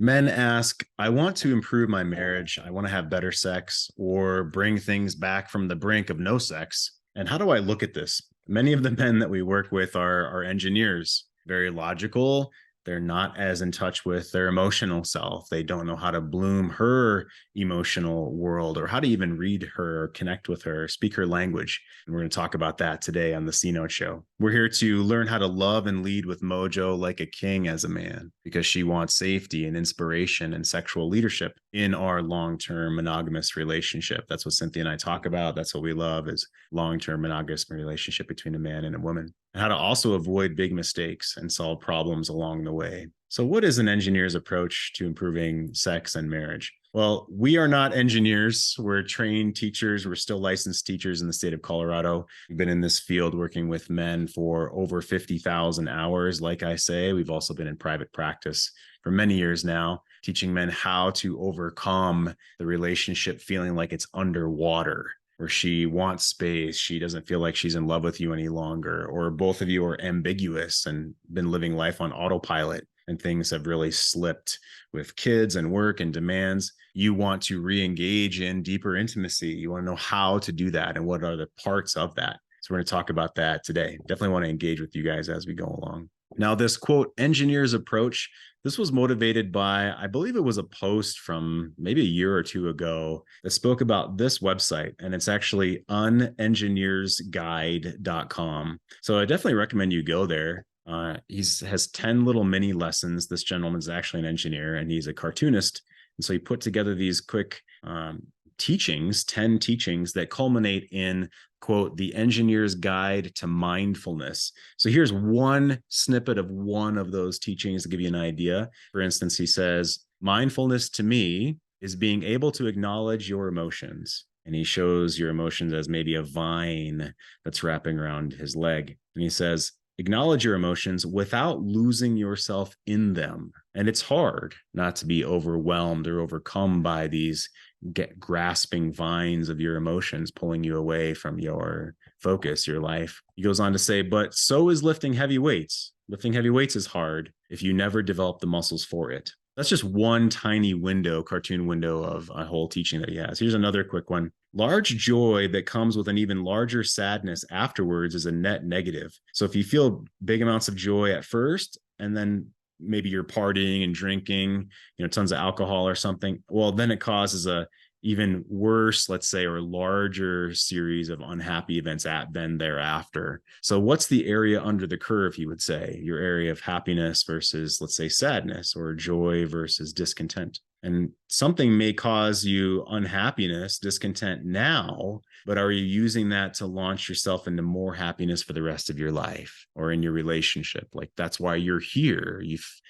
Men ask, I want to improve my marriage. I want to have better sex or bring things back from the brink of no sex. And how do I look at this? Many of the men that we work with are engineers, very logical. They're not as in touch with their emotional self. They don't know how to bloom her emotional world or how to even read her, or connect with her, speak her language. And we're going to talk about that today on the C Note Show. We're here to learn how to love and lead with mojo like a king as a man, because she wants safety and inspiration and sexual leadership in our long-term monogamous relationship. That's what Cynthia and I talk about. That's what we love, is long-term monogamous relationship between a man and a woman, and how to also avoid big mistakes and solve problems along the way. So what is an engineer's approach to improving sex and marriage? Well, we are not engineers. We're trained teachers. We're still licensed teachers in the state of Colorado. We've been in this field working with men for over 50,000 hours. Like I say, we've also been in private practice for many years now, teaching men how to overcome the relationship feeling like it's underwater, where she wants space. She doesn't feel like she's in love with you any longer, or both of you are ambiguous and been living life on autopilot, and things have really slipped with kids and work and demands. You want to re-engage in deeper intimacy. You want to know how to do that and what are the parts of that. So we're going to talk about that today. Definitely want to engage with you guys as we go along. Now, this quote, engineer's approach, this was motivated by, I believe it was a post from maybe a year or two ago that spoke about this website, and it's actually unengineersguide.com. So I definitely recommend you go there. He has 10 little mini lessons. This gentleman's actually an engineer and he's a cartoonist. And so he put together these quick teachings, 10 teachings that culminate in, quote, the engineer's guide to mindfulness. So here's one snippet of one of those teachings to give you an idea. For instance, he says, mindfulness to me is being able to acknowledge your emotions. And he shows your emotions as maybe a vine that's wrapping around his leg. And he says, acknowledge your emotions without losing yourself in them. And it's hard not to be overwhelmed or overcome by these grasping vines of your emotions pulling you away from your focus, your life. He goes on to say, but so is lifting heavy weights. Lifting heavy weights is hard if you never develop the muscles for it. That's just one tiny window, cartoon window of a whole teaching that he has. Here's another quick one. Large joy that comes with an even larger sadness afterwards is a net negative. So if you feel big amounts of joy at first, and then maybe you're partying and drinking, tons of alcohol or something, well, then it causes a even worse, let's say, or larger series of unhappy events then thereafter. So what's the area under the curve, he would say, your area of happiness versus, let's say, sadness, or joy versus discontent. And something may cause you unhappiness, discontent now, but are you using that to launch yourself into more happiness for the rest of your life or in your relationship? Like, that's why you're here.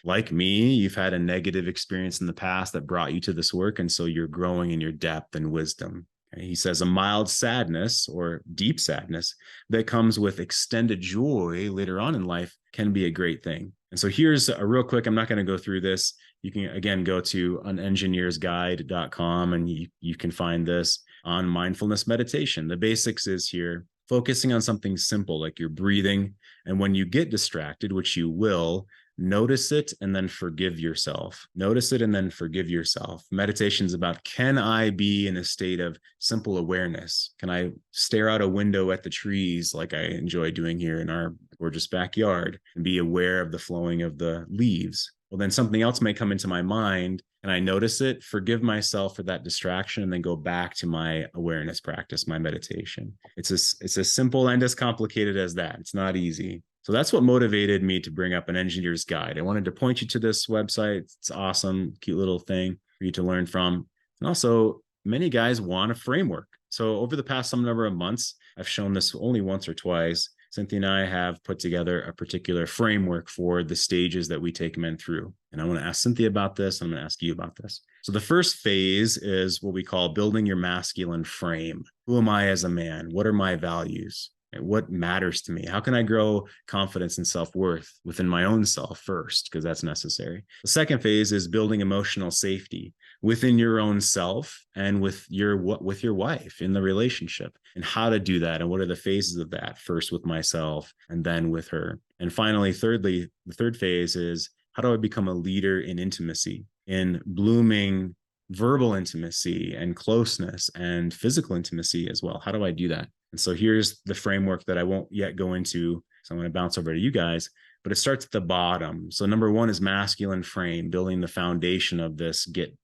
Like me, you've had a negative experience in the past that brought you to this work. And so you're growing in your depth and wisdom. Okay? He says a mild sadness or deep sadness that comes with extended joy later on in life can be a great thing. And so here's a real quick, I'm not going to go through this. You can, again, go to unengineersguide.com and you can find this on mindfulness meditation. The basics is here, focusing on something simple like your breathing. And when you get distracted, which you will, notice it and then forgive yourself. Notice it and then forgive yourself. Meditation is about, can I be in a state of simple awareness? Can I stare out a window at the trees like I enjoy doing here in our gorgeous backyard and be aware of the flowing of the leaves? Well, then something else may come into my mind and I notice it, forgive myself for that distraction, and then go back to my awareness practice, my meditation. It's as simple and as complicated as that. It's not easy. So that's what motivated me to bring up an engineer's guide. I wanted to point you to this website. It's awesome, cute little thing for you to learn from. And also, many guys want a framework. So over the past some number of months, I've shown this only once or twice. Cynthia and I have put together a particular framework for the stages that we take men through. And I want to ask Cynthia about this. I'm going to ask you about this. So the first phase is what we call building your masculine frame. Who am I as a man? What are my values? What matters to me? How can I grow confidence and self-worth within my own self first? Because that's necessary. The second phase is building emotional safety within your own self and with your wife in the relationship, and how to do that. And what are the phases of that? First with myself and then with her. And finally, thirdly, the third phase is, how do I become a leader in intimacy? in blooming verbal intimacy and closeness and physical intimacy as well? How do I do that? And so here's the framework that I won't yet go into. So I'm going to bounce over to you guys, but it starts at the bottom. So number one is masculine frame, building the foundation of this get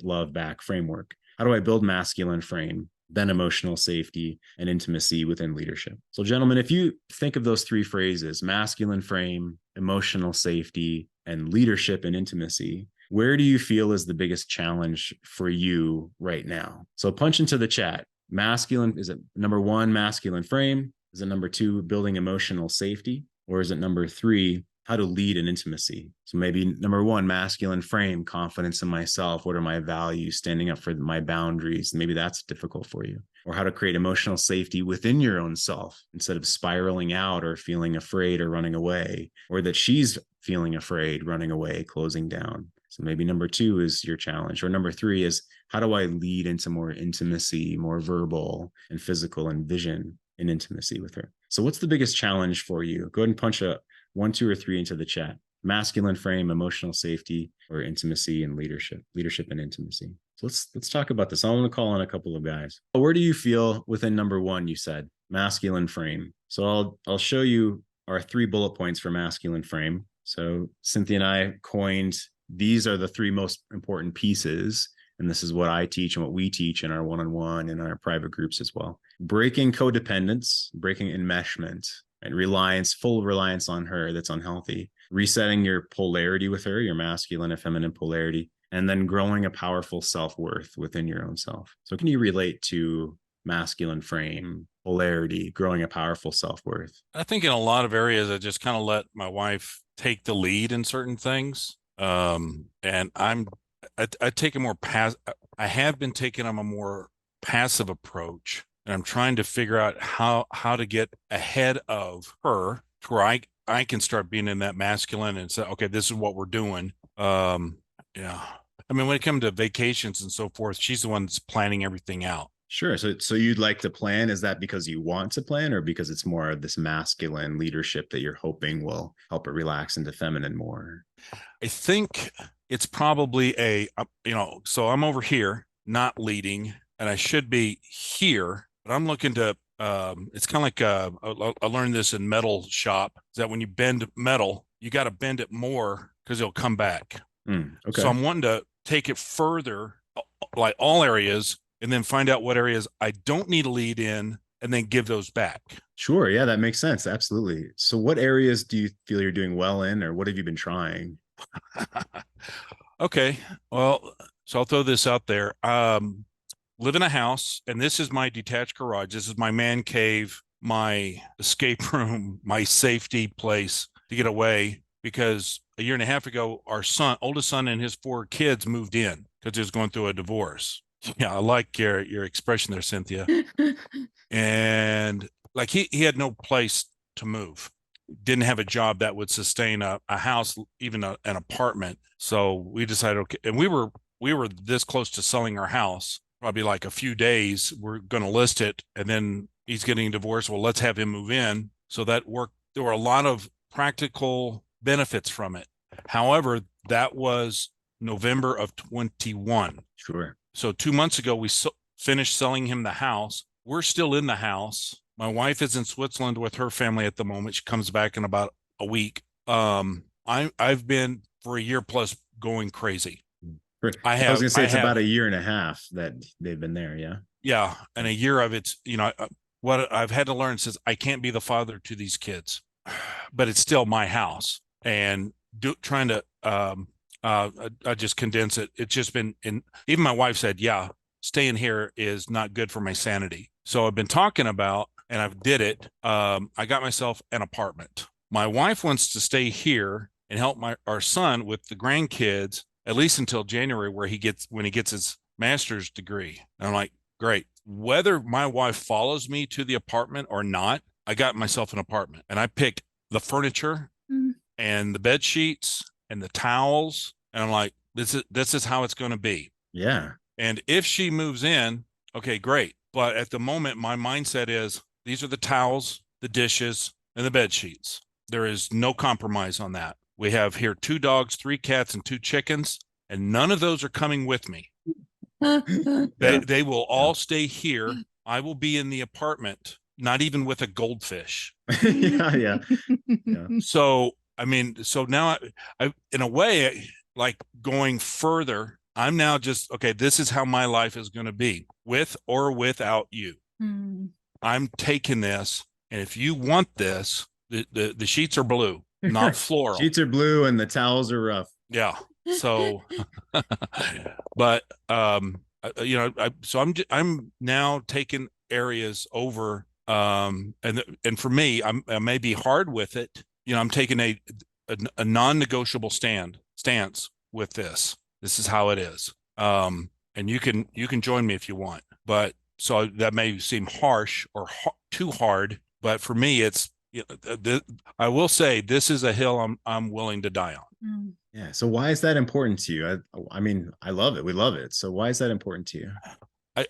love back framework. How do I build masculine frame? Then emotional safety and intimacy within leadership. So gentlemen, if you think of those three phrases, masculine frame, emotional safety, and leadership and intimacy, where do you feel is the biggest challenge for you right now? So punch into the chat. Masculine, is it number one, masculine frame? Is it number two, building emotional safety? Or is it number three, how to lead in intimacy? So maybe number one, masculine frame, confidence in myself. What are my values? Standing up for my boundaries. Maybe that's difficult for you. Or how to create emotional safety within your own self instead of spiraling out or feeling afraid or running away, or that she's feeling afraid, running away, closing down. So maybe number two is your challenge. Or number three is, how do I lead into more intimacy, more verbal and physical and vision in intimacy with her? So what's the biggest challenge for you? Go ahead and punch a 1, 2, or 3 into the chat. Masculine frame, emotional safety, or intimacy and leadership and intimacy. So let's talk about this. I want to call on a couple of guys. Where do you feel within number one? You said masculine frame. So I'll show you our 3 bullet points for masculine frame. So Cynthia and I coined, these are the 3 most important pieces. And this is what I teach and what we teach in our one-on-one and our private groups as well. Breaking codependence, breaking enmeshment, and reliance, full reliance on her that's unhealthy. Resetting your polarity with her, your masculine and feminine polarity, and then growing a powerful self-worth within your own self. So can you relate to masculine frame, polarity, growing a powerful self-worth? I think in a lot of areas, I just kind of let my wife take the lead in certain things. And I take a more I have been taking a more passive approach, and I'm trying to figure out how to get ahead of her to where I can start being in that masculine and say, okay, this is what we're doing. Yeah. I mean, when it comes to vacations and so forth, she's the one that's planning everything out. Sure. So you'd like to plan. Is that because you want to plan, or because it's more of this masculine leadership that you're hoping will help it relax into feminine more? I think it's probably so I'm over here not leading, and I should be here, but I'm looking to, it's kind of like, I learned this in metal shop, is that when you bend metal, you got to bend it more because it'll come back. Okay. So I'm wanting to take it further, like all areas, and then find out what areas I don't need to lead in and then give those back. Sure. Yeah, that makes sense. Absolutely. So what areas do you feel you're doing well in, or what have you been trying? Okay. Well, so I'll throw this out there. Live in a house, and this is my detached garage. This is my man cave, my escape room, my safety place to get away, because a year and a half ago, our oldest son and his 4 kids moved in because he was going through a divorce. Yeah, I like your expression there, Cynthia. And like he had no place to move, didn't have a job that would sustain a house, even an apartment. So we decided, okay, and we were this close to selling our house, probably like a few days. We're going to list it, and then he's getting divorced. Well, let's have him move in. So that worked. There were a lot of practical benefits from it. However, that was November of 21. Sure. So 2 months ago, we finished selling him the house. We're still in the house. My wife is in Switzerland with her family at the moment. She comes back in about a week. I've been for a year plus going crazy. I was going to say it's about a year and a half that they've been there. Yeah. Yeah. And a year of it's, what I've had to learn is I can't be the father to these kids, but it's still my house, and trying to, I just condense it. It's just been even my wife said, yeah, staying here is not good for my sanity. So I've been talking about, and I've did it. I got myself an apartment. My wife wants to stay here and help our son with the grandkids, at least until January, when he gets his master's degree. And I'm like, great. Whether my wife follows me to the apartment or not, I got myself an apartment, and I picked the furniture and the bed sheets and the towels. And I'm like, this is how it's going to be. Yeah. And if she moves in, okay, great. But at the moment, my mindset is these are the towels, the dishes, and the bed sheets. There is no compromise on that. We have here 2 dogs, 3 cats, and 2 chickens. and none of those are coming with me. Yeah. They will Yeah. all stay here. I will be in the apartment, not even with a goldfish. Yeah. Yeah. Yeah. So, I mean, so now I in a way, like going further, I'm now just, okay, this is how my life is going to be, with or without you. Mm. I'm taking this, and if you want this, the sheets are blue, not floral. Sheets are blue and the towels are rough. Yeah. So, but so I'm now taking areas over, and for me, I may be hard with it. I'm taking a non-negotiable stance with this. This is how it is. And you can join me if you want, but so that may seem harsh or too hard, but for me, it's I will say this is a hill I'm willing to die on. Mm. Yeah. So why is that important to you? I mean, I love it. We love it. So why is that important to you?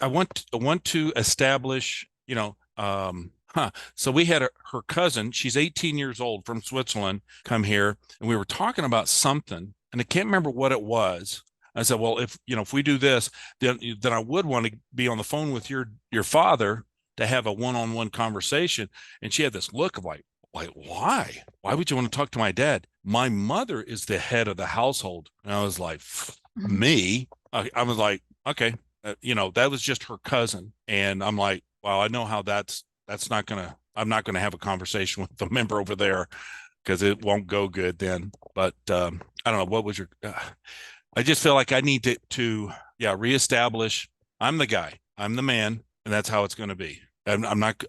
I want to establish, so we had her cousin, she's 18 years old, from Switzerland, come here, and we were talking about something, and I can't remember what it was. I said, well, if we do this, then I would want to be on the phone with your father to have a one-on-one conversation. And she had this look of like, why? Why would you want to talk to my dad? My mother is the head of the household. And I was like, me? I was like, okay. That was just her cousin. And I'm like, wow, I know how that's not I'm not gonna have a conversation with the member over there, because it won't go good then. But I don't know, what was your I just feel like I need to reestablish I'm the guy, I'm the man, and that's how it's going to be. I'm not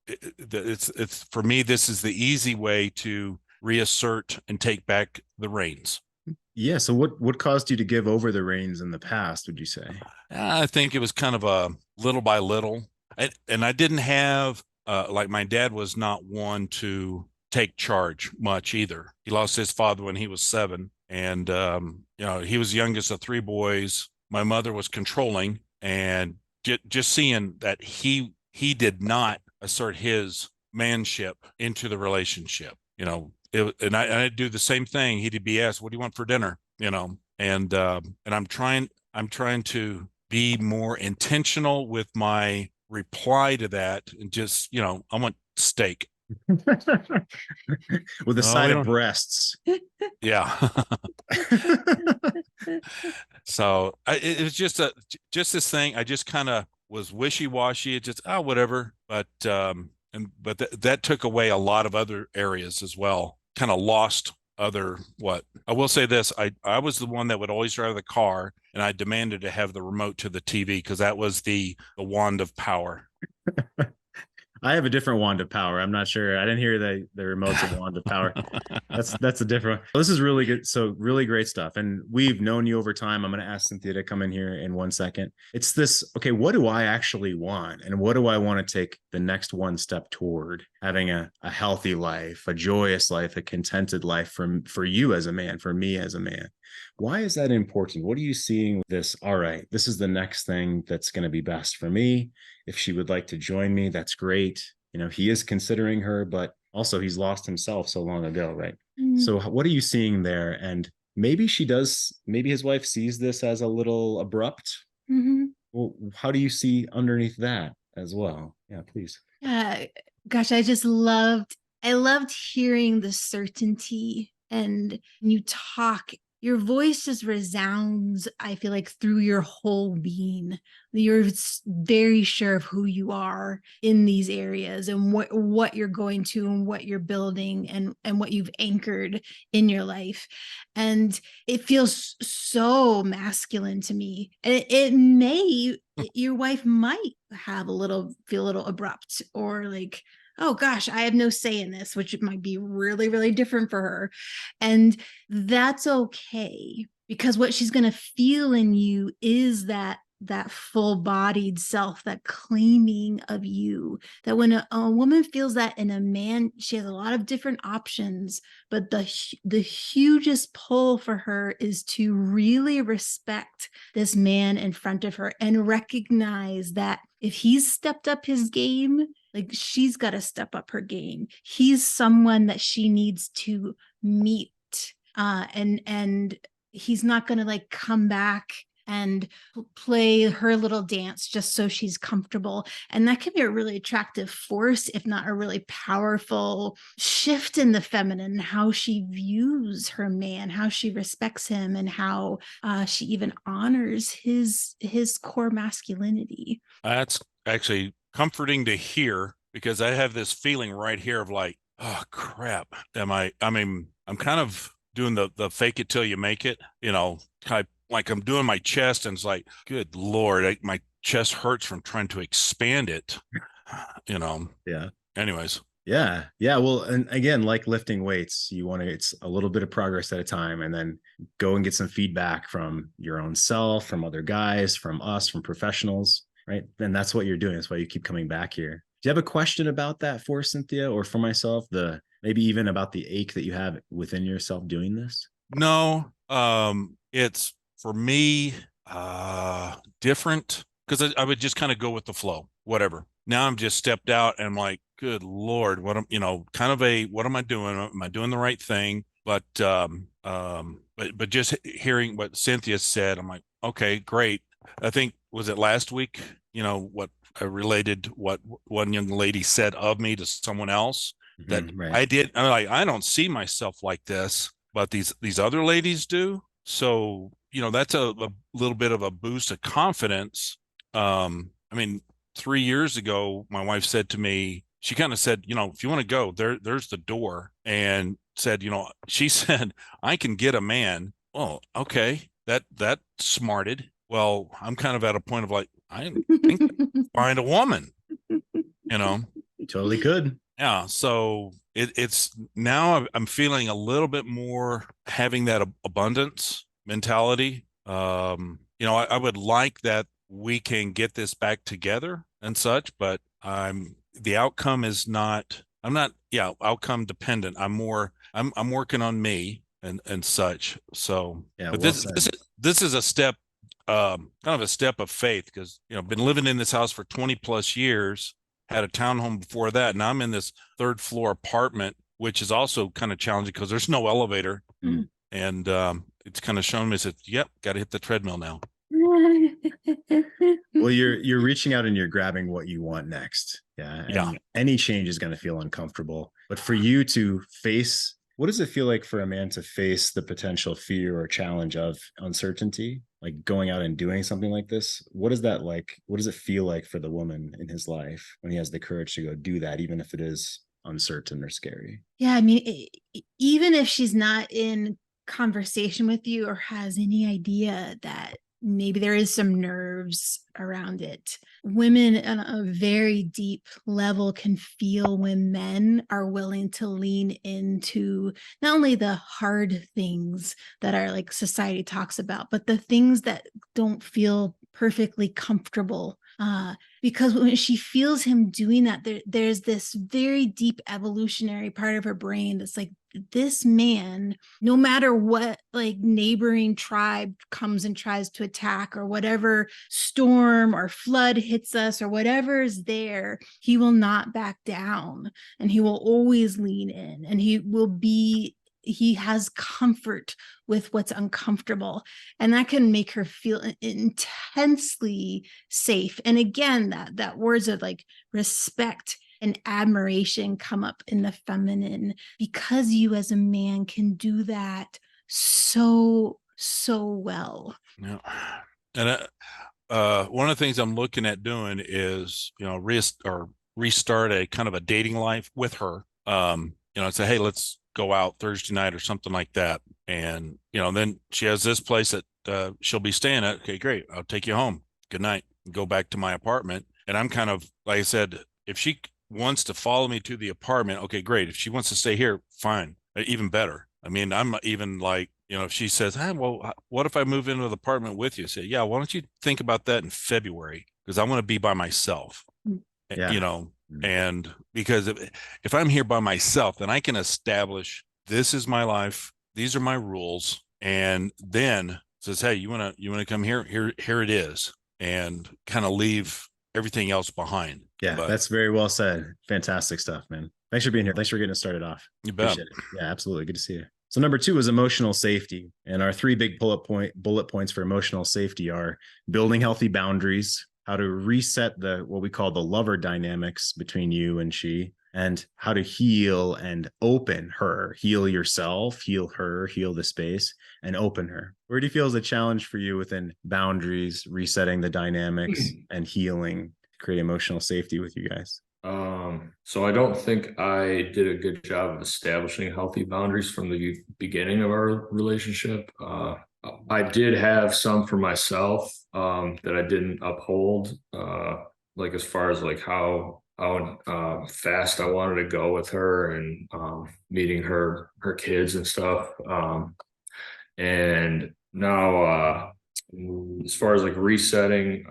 it's for me, this is the easy way to reassert and take back the reins. Yeah. So what caused you to give over the reins in the past, would you say? I think it was kind of a little by little. And I didn't have, like, my dad was not one to take charge much either. He lost his father when he was 7. And, he was the youngest of 3 boys. My mother was controlling, and just seeing that he did not assert his manship into the relationship, and I'd do the same thing. He'd be asked, what do you want for dinner? And I'm trying to be more intentional with my reply to that, and just, I want steak. With a Oh, side of breasts. Yeah. So it was just this thing. I just kind of was wishy-washy. It just, whatever. But that took away a lot of other areas as well. Kind of lost other what. I will say this: I was the one that would always drive the car, and I demanded to have the remote to the TV, because that was the wand of power. I have a different wand of power. I'm not sure. I didn't hear the remote's a wand of power. That's a different one. This is really good. So really great stuff. And we've known you over time. I'm going to ask Cynthia to come in here in 1 second. It's this, okay, what do I actually want? And what do I want to take the next one step toward having a healthy life, a joyous life, a contented life for you as a man, for me as a man? Why is that important? What are you seeing with this? All right, this is the next thing that's going to be best for me. If she would like to join me, that's great. He is considering her, but also he's lost himself so long ago, right? Mm-hmm. So what are you seeing there? And maybe his wife sees this as a little abrupt. Mm-hmm. Well, how do you see underneath that as well? Yeah, please. Gosh, I loved hearing the certainty, and you talk, your voice just resounds, I feel like, through your whole being. You're very sure of who you are in these areas, and what you're going to, and what you're building, and what you've anchored in your life. And it feels so masculine to me. And your wife might feel a little abrupt, or like, oh gosh, I have no say in this, which might be really, really different for her. And that's okay, because what she's going to feel in you is that full-bodied self, that claiming of you. That when a woman feels that in a man, she has a lot of different options, but the hugest pull for her is to really respect this man in front of her, and recognize that if he's stepped up his game, like, she's got to step up her game. He's someone that she needs to meet, and he's not going to like come back and play her little dance just so she's comfortable. And that can be a really attractive force, if not a really powerful shift in the feminine, how she views her man, how she respects him, and how she even honors his core masculinity. That's actually comforting to hear, because I have this feeling right here of like, oh crap. I mean, I'm kind of doing the fake it till you make it, like I'm doing my chest, and it's like, good Lord, my chest hurts from trying to expand it, Yeah. Anyways. Yeah. Yeah. Well, and again, like lifting weights, it's a little bit of progress at a time, and then go and get some feedback from your own self, from other guys, from us, from professionals, right? And that's what you're doing. That's why you keep coming back here. Do you have a question about that for Cynthia, or for myself, maybe even about the ache that you have within yourself doing this? No, it's for me, different, because I would just kind of go with the flow, whatever. Now I'm just stepped out, and I'm like, good Lord, what am I doing? Am I doing the right thing? But just hearing what Cynthia said, I'm like, okay, great. I think, was it last week, what I related what one young lady said of me to someone else, that Right. I did. I'm like, I don't see myself like this, but these other ladies do. So, that's a little bit of a boost of confidence. I mean, 3 years ago, my wife said to me, she kind of said, if you want to go, there's the door, and said, she said, I can get a man. Oh, okay. That smarted. Well, I'm kind of at a point of like, I think find a woman, You totally could. Yeah. So it's now I'm feeling a little bit more having that abundance mentality. I would like that we can get this back together and such, but the outcome is not, I'm not, yeah, outcome dependent. I'm working on me and such. So, Yeah. but Well this is a step, kind of a step of faith, because, been living in this house for 20 plus years, had a townhome before that. Now I'm in this third floor apartment, which is also kind of challenging because there's no elevator. Mm. And it's kind of shown me, said, yep, got to hit the treadmill now. Well, you're reaching out and you're grabbing what you want next. Yeah. And Yeah. any change is going to feel uncomfortable. But for you to face, what does it feel like for a man to face the potential fear or challenge of uncertainty, like going out and doing something like this? What is that like? What does it feel like for the woman in his life when he has the courage to go do that, even if it is uncertain or scary? Yeah, I mean, even if she's not in conversation with you or has any idea that maybe there is some nerves around it, women on a very deep level can feel when men are willing to lean into not only the hard things that are like society talks about, but the things that don't feel perfectly comfortable. Because when she feels him doing that, there's this very deep evolutionary part of her brain that's like, this man, no matter what like neighboring tribe comes and tries to attack, or whatever storm or flood hits us, or whatever is there, he will not back down, and he will always lean in, and he has comfort with what's uncomfortable, and that can make her feel intensely safe. And again, that words of like respect and admiration come up in the feminine, because you as a man can do that so well. Yeah. And one of the things I'm looking at doing is, restart a kind of a dating life with her. Say, hey, let's go out Thursday night or something like that. And, then she has this place that she'll be staying at. Okay, great. I'll take you home. Good night. Go back to my apartment. And I'm kind of, like I said, if she wants to follow me to the apartment, okay, great. If she wants to stay here, fine. Even better. I mean, I'm even like, if she says, hey, well, what if I move into the apartment with you? Say, yeah, why don't you think about that in February? Because I want to be by myself, Yeah. And because if I'm here by myself, then I can establish this is my life. These are my rules. And then says, hey, you want to come here? Here it is. And kind of leave everything else behind. Yeah, that's very well said. Fantastic stuff, man. Thanks for being here. Thanks for getting us started off. You bet. Appreciate it. Yeah, absolutely. Good to see you. So number 2 is emotional safety. And our 3 big bullet points for emotional safety are building healthy boundaries, how to reset what we call the lover dynamics between you and she, and how to heal and open her, heal yourself, heal her, heal the space, and open her. Where do you feel is a challenge for you within boundaries, resetting the dynamics, and healing to create emotional safety with you guys? So I don't think I did a good job of establishing healthy boundaries from the beginning of our relationship. I did have some for myself that I didn't uphold, like as far as like how fast I wanted to go with her and meeting her kids and stuff. And now as far as like resetting,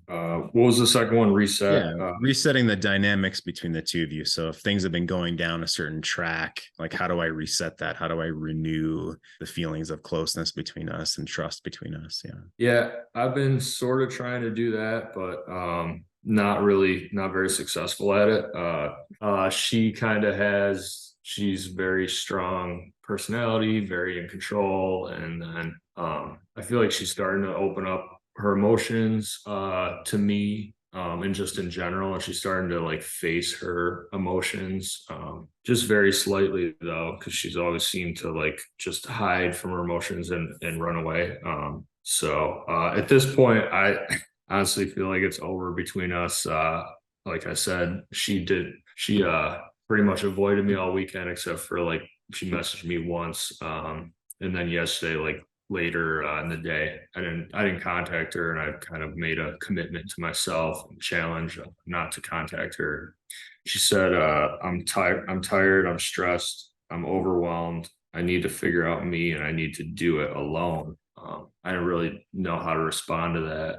what was the second one? Reset. Resetting the dynamics between the two of you. So if things have been going down a certain track, like how do I reset that? How do I renew the feelings of closeness between us and trust between us? Yeah, I've been sort of trying to do that, but not very successful at it. She's very strong personality, very in control, and then I feel like she's starting to open up her emotions to me, and just in general, and she's starting to like face her emotions, just very slightly though, because she's always seemed to like just hide from her emotions and run away. So at this point, I honestly feel like it's over between us. Like I said, she pretty much avoided me all weekend except for like she messaged me once, and then yesterday, like later in the day, I didn't contact her, and I kind of made a commitment to myself and challenge not to contact her. She said, I'm tired, I'm stressed, I'm overwhelmed, I need to figure out me, and I need to do it alone. I don't really know how to respond to that,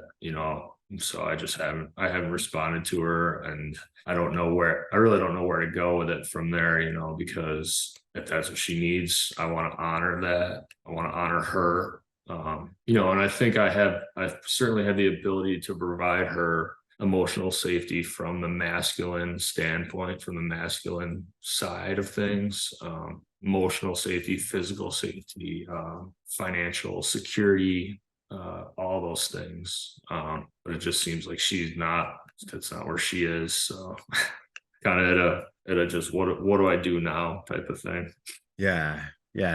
so I haven't responded to her, and I really don't know where to go with it from there, because if that's what she needs, I want to honor that. I want to honor her. And I think I certainly have the ability to provide her emotional safety from the masculine standpoint, from the masculine side of things. Emotional safety, physical safety, financial security, all those things. But it just seems like that's not where she is. So kind of at a just what do I do now type of thing. Yeah.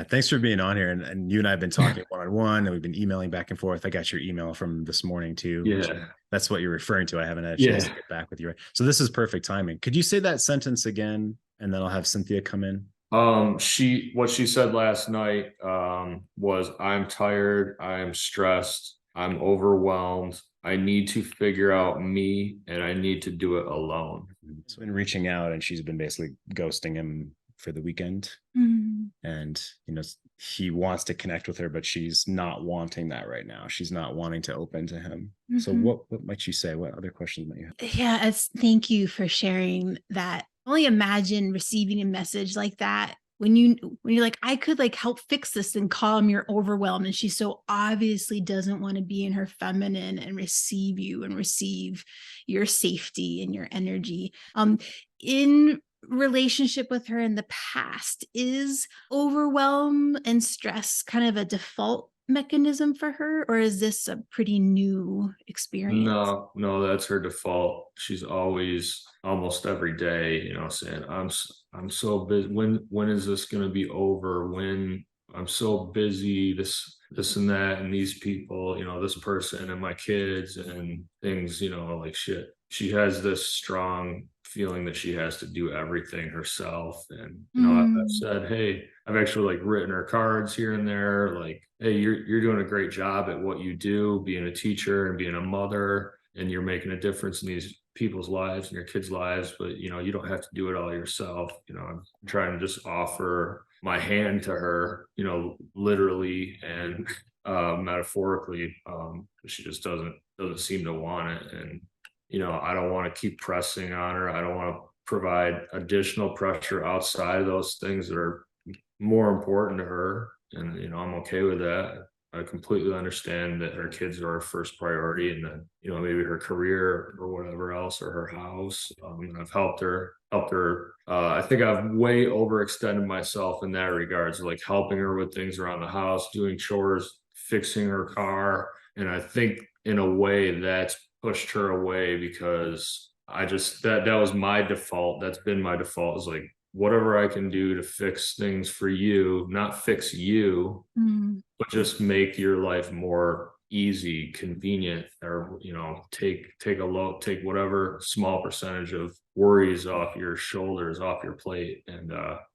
Thanks for being on here. And you and I have been talking one-on-one, and we've been emailing back and forth. I got your email from this morning too. Yeah. That's what you're referring to. I haven't had a chance to get back with you. So this is perfect timing. Could you say that sentence again? And then I'll have Cynthia come in. What she said last night was, I'm tired, I'm stressed, I'm overwhelmed, I need to figure out me, and I need to do it alone. So in reaching out, and she's been basically ghosting him for the weekend. And he wants to connect with her, but she's not wanting that right now. She's not wanting to open to him. So what might you say? What other questions might you have? Yeah, thank you for sharing that. Only imagine receiving a message like that when you're like, I could like help fix this and calm your overwhelm. And she so obviously doesn't want to be in her feminine and receive you and receive your safety and your energy. In relationship with her in the past, is overwhelm and stress kind of a default mechanism for her, or is this a pretty new experience? No, that's her default. She's always, almost every day, saying, I'm so busy. When is this going to be over? When I'm so busy, this and that, and these people, this person and my kids and things, like shit. She has this strong feeling that she has to do everything herself. And, I've said, hey, I've actually like written her cards here and there, like, hey, you're doing a great job at what you do, being a teacher and being a mother, and you're making a difference in these people's lives and your kids' lives, but you don't have to do it all yourself. I'm trying to just offer my hand to her, literally and metaphorically. She just doesn't seem to want it. And I don't want to keep pressing on her. I don't want to provide additional pressure outside of those things that are more important to her. And I'm okay with that. I completely understand that her kids are her first priority, and then, you know, maybe her career or whatever else, or her house. And I've helped her. I think I've way overextended myself in that regards, like helping her with things around the house, doing chores, fixing her car. And I think in a way that's pushed her away, because I just, that was my default. That's been my default, is like, whatever I can do to fix things for you, not fix you, but just make your life more easy, convenient, or, you know, take whatever small percentage of worries off your shoulders, off your plate. And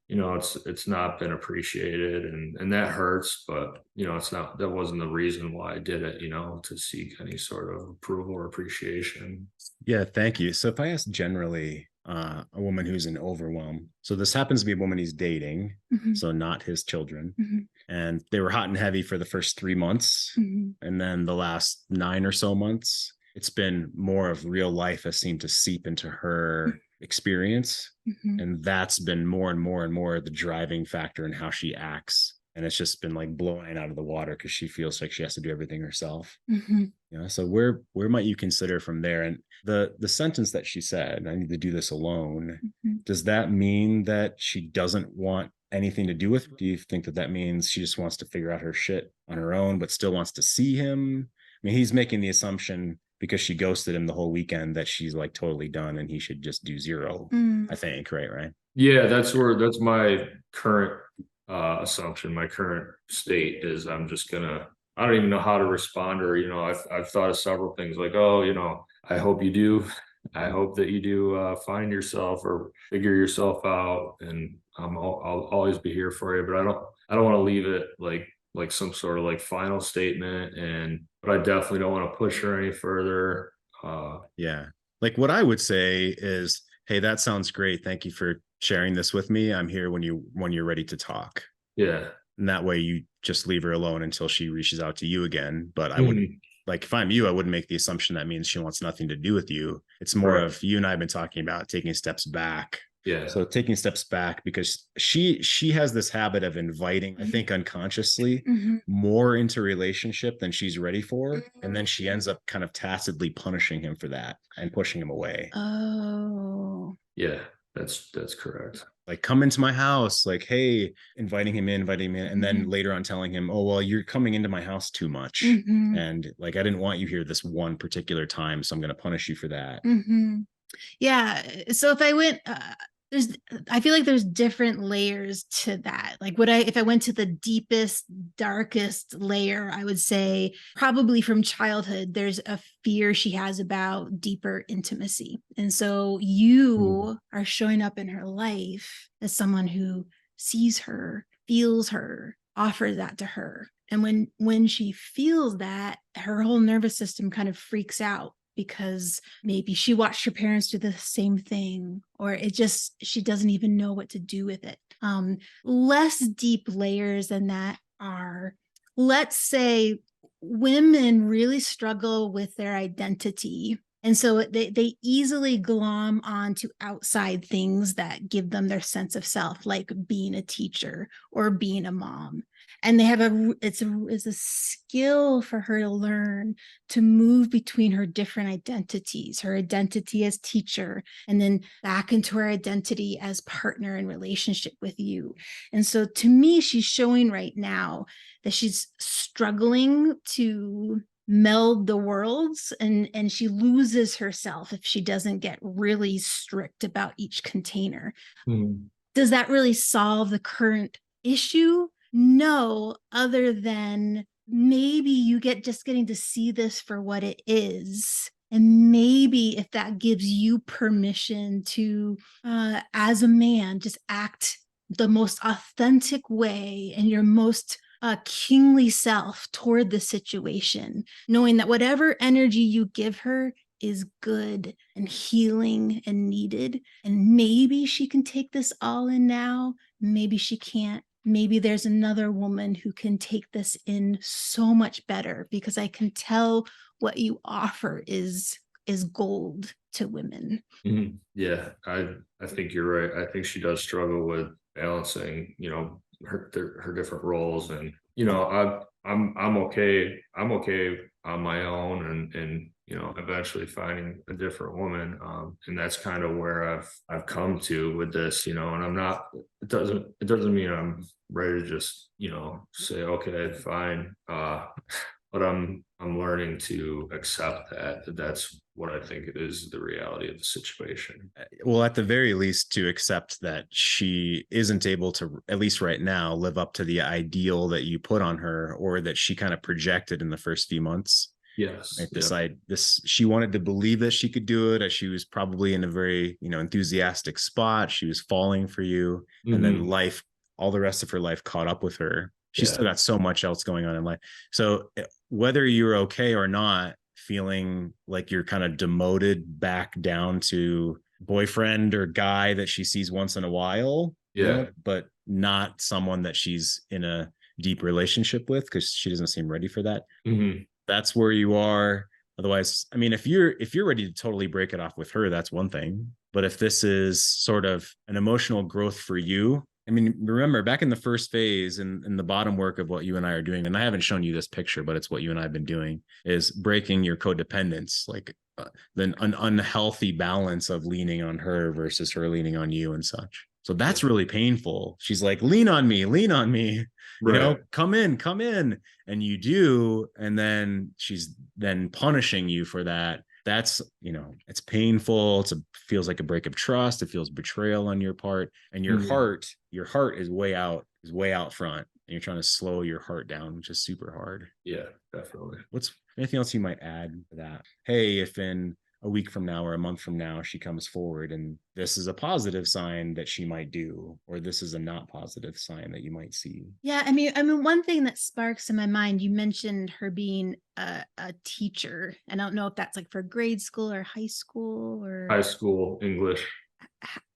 you know, it's not been appreciated, and that hurts, but you know, that wasn't the reason why I did it, you know, to seek any sort of approval or appreciation. Yeah, thank you. So if I ask generally, a woman who's in overwhelm, so this happens to be a woman he's dating, so not his children, and they were hot and heavy for the first 3 months, and then the last 9 or so months, it's been more of real life has seemed to seep into her experience, and that's been more and more and more the driving factor in how she acts. And it's just been like blowing out of the water because she feels like she has to do everything herself. You know, so where might you consider from there? And the sentence that she said, "I need to do this alone," does that mean that she doesn't want anything to do with it? Do you think that means she just wants to figure out her shit on her own, but still wants to see him? I mean, he's making the assumption because she ghosted him the whole weekend that she's like totally done and he should just do zero. I think, right? Yeah, that's my current assumption. My current state is I don't even know how to respond, or, you know, I've thought of several things, like, oh, you know, I hope that you do find yourself or figure yourself out, and I'll always be here for you. But I don't want to leave it like some sort of like final statement, but I definitely don't want to push her any further. Yeah. Like what I would say is, hey, that sounds great. Thank you for sharing this with me. I'm here when you're ready to talk. Yeah. And that way you just leave her alone until she reaches out to you again. But I wouldn't, like, if I'm you, I wouldn't make the assumption that means she wants nothing to do with you. It's more of, you and I have been talking about taking steps back. Yeah. So taking steps back, because she has this habit of inviting, I think unconsciously, more into relationship than she's ready for. And then she ends up kind of tacitly punishing him for that and pushing him away. Oh. Yeah, that's correct. Like, come into my house, like, hey, inviting him in, and then later on telling him, oh, well, you're coming into my house too much. And like, I didn't want you here this one particular time, so I'm going to punish you for that. Yeah. So if I went, I feel like there's different layers to that. Like, if I went to the deepest, darkest layer, I would say probably from childhood, there's a fear she has about deeper intimacy. And so you are showing up in her life as someone who sees her, feels her, offers that to her. And when she feels that, her whole nervous system kind of freaks out, because maybe she watched her parents do the same thing, or she doesn't even know what to do with it. Less deep layers than that are, let's say, women really struggle with their identity. And so they easily glom onto outside things that give them their sense of self, like being a teacher or being a mom. And they have it's a skill for her to learn to move between her different identities, her identity as teacher, and then back into her identity as partner in relationship with you. And so to me, she's showing right now that she's struggling to meld the worlds, and she loses herself if she doesn't get really strict about each container. Does that really solve the current issue? No, other than maybe you getting to see this for what it is. And maybe if that gives you permission to, as a man, just act the most authentic way and your most kingly self toward the situation, knowing that whatever energy you give her is good and healing and needed. And maybe she can take this all in now. Maybe she can't. Maybe there's another woman who can take this in so much better, because I can tell what you offer is gold to women. Yeah, I think you're right. I think she does struggle with balancing, you know, her different roles. And, you know, I'm okay. I'm okay on my own, and you know, eventually finding a different woman. And that's kind of where I've come to with this, you know. And I'm not. It doesn't mean I'm ready to just, you know, say okay, fine. But I'm learning to accept that that's what I think it is, the reality of the situation. Well, at the very least, to accept that she isn't able to, at least right now, live up to the ideal that you put on her, or that she kind of projected in the first few months. Yes. Right? Yep. She wanted to believe that she could do it, as she was probably in a very, enthusiastic spot. She was falling for you, and then Hmm. life, all the rest of her life caught up with her. She's Yeah. still got so much else going on in life. So whether you're okay or not, feeling like you're kind of demoted back down to boyfriend or guy that she sees once in a while, Yeah. but not someone that she's in a deep relationship with, because she doesn't seem ready for that. Hmm. That's where you are. Otherwise, I mean, if you're ready to totally break it off with her, that's one thing. But if this is sort of an emotional growth for you, I mean, remember back in the first phase, in the bottom work of what you and I are doing, and I haven't shown you this picture, but it's what you and I have been doing, is breaking your codependence, like then an unhealthy balance of leaning on her versus her leaning on you and such. So Yeah. that's really painful. She's like, lean on me, Right. come in, come in. And you do. And then she's then punishing you for that. That's, it's painful. Feels like a break of trust. It feels betrayal on your part. And Hmm. your heart is way out front. And you're trying to slow your heart down, which is super hard. Yeah, definitely. What's anything else you might add to that? Hey, if in a week from now or a month from now she comes forward and this is a positive sign that she might do, or this is a not positive sign that you might see. Yeah, I mean, one thing that sparks in my mind, you mentioned her being a teacher. I don't know if that's like for grade school or high school or High school English.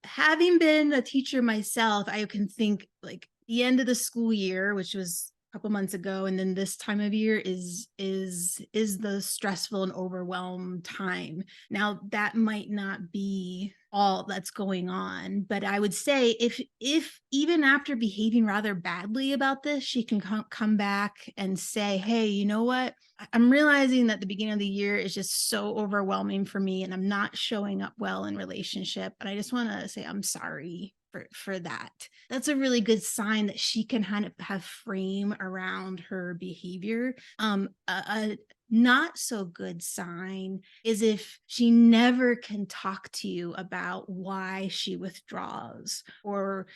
having been a teacher myself, I can think like the end of the school year, which was a couple months ago, and then this time of year is the stressful and overwhelmed time. Now that might not be all that's going on, but I would say if even after behaving rather badly about this, she can come back and say, hey, you know what, I'm realizing that the beginning of the year is just so overwhelming for me and I'm not showing up well in relationship, and I just want to say I'm sorry for that. That's a really good sign that she can kind of have frame around her behavior. A not so good sign is if she never can talk to you about why she withdraws, or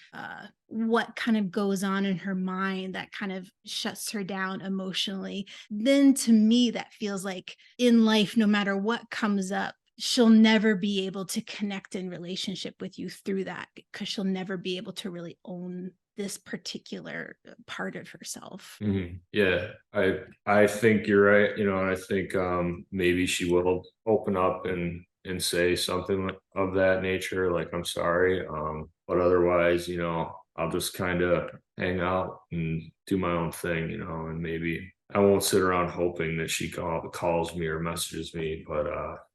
what kind of goes on in her mind that kind of shuts her down emotionally. Then to me, that feels like in life, no matter what comes up, she'll never be able to connect in relationship with you through that, because she'll never be able to really own this particular part of herself. Hmm. Yeah, I think you're right. You know, and I think maybe she will open up and say something of that nature, like I'm sorry. But otherwise, you know, I'll just kind of hang out and do my own thing, you know, and maybe I won't sit around hoping that she calls me or messages me, but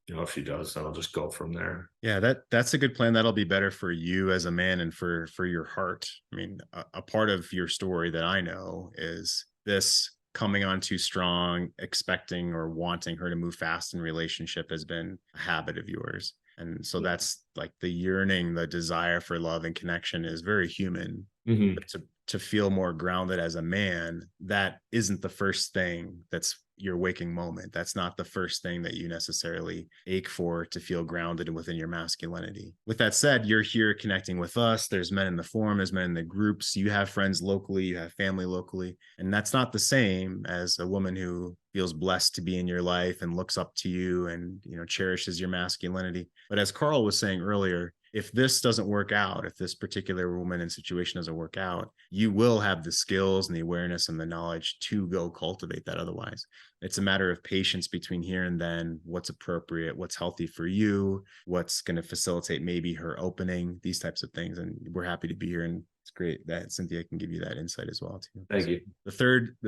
you know, if she does, then I'll just go from there. Yeah, that's a good plan. That'll be better for you as a man and for your heart. I mean, a part of your story that I know is this coming on too strong, expecting or wanting her to move fast in relationship has been a habit of yours. And so Yeah. that's like the yearning, the desire for love and connection is very human. Hmm. But to feel more grounded as a man, that isn't the first thing that's your waking moment. That's not the first thing that you necessarily ache for to feel grounded within your masculinity. With that said, you're here connecting with us. There's men in the forum, there's men in the groups. You have friends locally, you have family locally. And that's not the same as a woman who feels blessed to be in your life and looks up to you and, cherishes your masculinity. But as Carl was saying earlier, if this doesn't work out, if this particular woman and situation doesn't work out, you will have the skills and the awareness and the knowledge to go cultivate that otherwise. It's a matter of patience between here and then, what's appropriate, what's healthy for you, what's going to facilitate maybe her opening, these types of things. And we're happy to be here. And it's great that Cynthia can give you that insight as well too. Thank you. The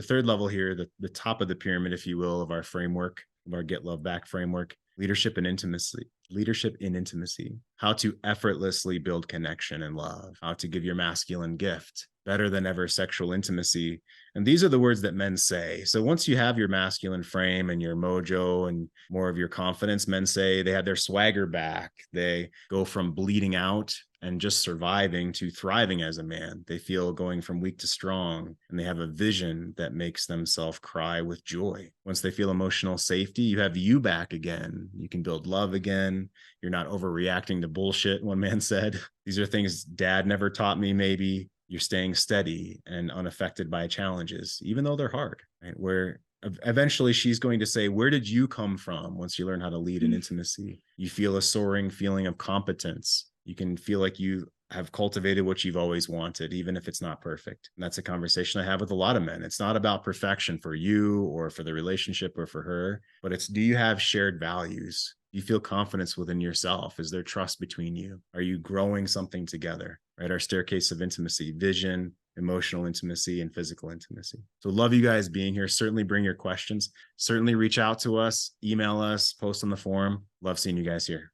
third level here, the top of the pyramid, if you will, of our framework, of our Get Love Back framework. Leadership in intimacy, how to effortlessly build connection and love, how to give your masculine gift, better than ever sexual intimacy. And these are the words that men say. So once you have your masculine frame and your mojo and more of your confidence, men say they have their swagger back. They go from bleeding out and just surviving to thriving as a man. They feel going from weak to strong, and they have a vision that makes themselves cry with joy. Once they feel emotional safety, you have you back again. You can build love again. You're not overreacting to bullshit, one man said. These are things dad never taught me, maybe. You're staying steady and unaffected by challenges, even though they're hard, right? Where eventually she's going to say, where did you come from once you learn how to lead in intimacy? You feel a soaring feeling of competence. You can feel like you have cultivated what you've always wanted, even if it's not perfect. And that's a conversation I have with a lot of men. It's not about perfection for you or for the relationship or for her, but it's, do you have shared values? Do you feel confidence within yourself? Is there trust between you? Are you growing something together? Right? Our staircase of intimacy, vision, emotional intimacy, and physical intimacy. So love you guys being here. Certainly bring your questions. Certainly reach out to us, email us, post on the forum. Love seeing you guys here.